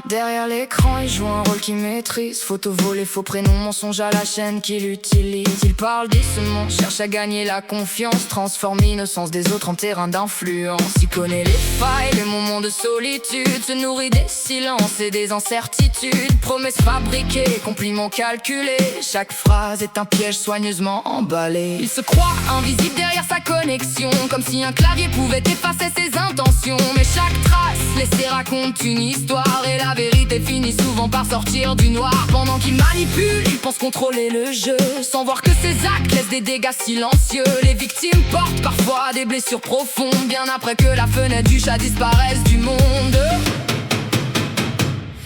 Derrière l'écran, il joue un rôle qu'il maîtrise. Photo volée, faux prénom, mensonge à la chaîne qu'il utilise. Il parle doucement, cherche à gagner la confiance, transforme l'innocence des autres en terrain d'influence. Il connaît les failles, les moments de solitude, se nourrit des silences et des incertitudes. Promesses fabriquées, compliments calculés, chaque phrase est un piège soigneusement emballé. Il se croit invisible derrière sa connexion, comme si un clavier pouvait effacer ses intentions. Mais chaque trace laissée raconte une histoire, et la vérité finit souvent par sortir du noir. Pendant qu'il manipule, il pense contrôler le jeu, sans voir que ses actes laissent des dégâts silencieux. Les victimes portent parfois des blessures profondes, bien après que la fenêtre du chat disparaisse du monde.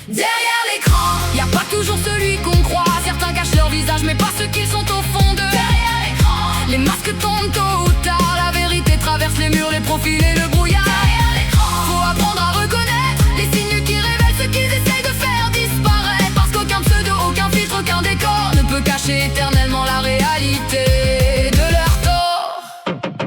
Derrière l'écran, y a pas toujours celui qu'on croit. Certains cachent leur visage mais pas ceux qu'ils sont au fond d'eux. Derrière l'écran, les masques tombent tôt ou tard. La vérité traverse les murs, les profils et le brouillard. Derrière l'écran, faut apprendre à reconnaître les signes qui révèlent ce qu'ils essayent de faire disparaître. Parce qu'aucun pseudo, aucun filtre, aucun décor ne peut cacher éternellement la réalité de leur tort.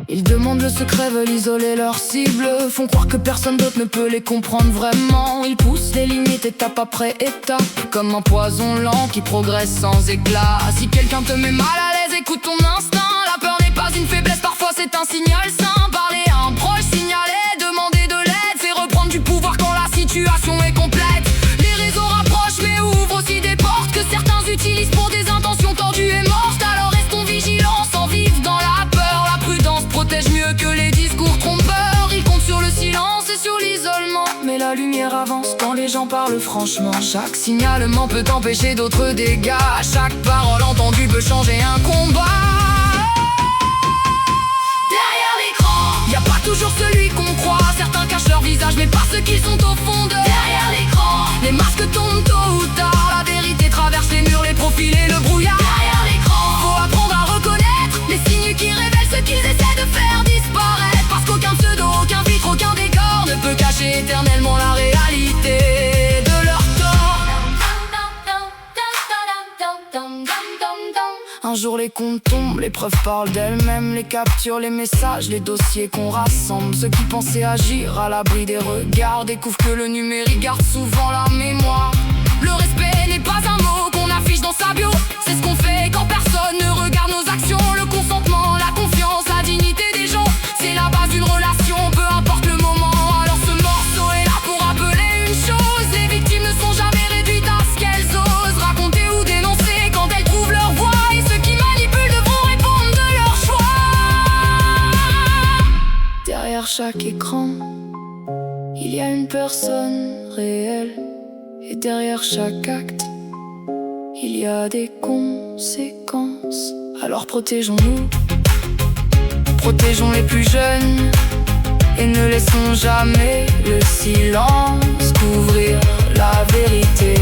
Ils demandent le secret, veulent isoler leur cible, font croire que personne d'autre ne peut les comprendre vraiment. Ils poussent les limites étape après étape, comme un poison lent qui progresse sans éclat. Si quelqu'un te met mal à l'aise, écoute ton instinct. La peur n'est pas une faiblesse, parfois c'est un signal sain. Parler à un proche, signaler, demander de l'aide, c'est reprendre du pouvoir quand la situation est complète. Les réseaux rapprochent mais ouvrent aussi des portes que certains utilisent pour des intentions tordues et mortes. Alors restons vigilants sans vivre dans la peur. La prudence protège mieux que les discours trompeurs. Ils comptent sur le silence et sur l'isolement, mais la lumière avance quand les gens parlent franchement. Chaque signalement peut empêcher d'autres dégâts. Chaque parole entendue peut changer un combat. Derrière l'écran, y a pas toujours celui qu'on croit. Certains cachent leur visage mais pas ceux qui sont au fond d'eux. Derrière l'écran, les masques tombent tôt ou tard. La vérité traverse les murs, les profils et le brouillard. Derrière l'écran, faut apprendre à reconnaître les signes qui révèlent ce qu'ils essaient de faire disparaître. Parce qu'aucun pseudo, aucun filtre, aucun décor ne peut cacher éternellement la réalité de leur tort. Un jour les comptes tombent, les preuves parlent d'elles-mêmes. Les captures, les messages, les dossiers qu'on rassemble. Ceux qui pensaient agir à l'abri des regards découvrent que le numérique garde souvent la mémoire. Le respect n'est pas un mot qu'on affiche dans sa bio. C'est ce qu'on fait quand personne ne regarde nos actions. Le consentement, la confiance, la dignité des gens, c'est la base d'une relation, peu importe le moment. Alors ce morceau est là pour rappeler une chose: les victimes ne sont jamais réduites à ce qu'elles osent raconter ou dénoncer quand elles trouvent leur voix. Et ceux qui manipulent devront répondre de leur choix. Derrière chaque écran, il y a une personne réelle. Et derrière chaque acte, il y a des conséquences. Alors protégeons-nous, protégeons les plus jeunes, et ne laissons jamais le silence couvrir la vérité.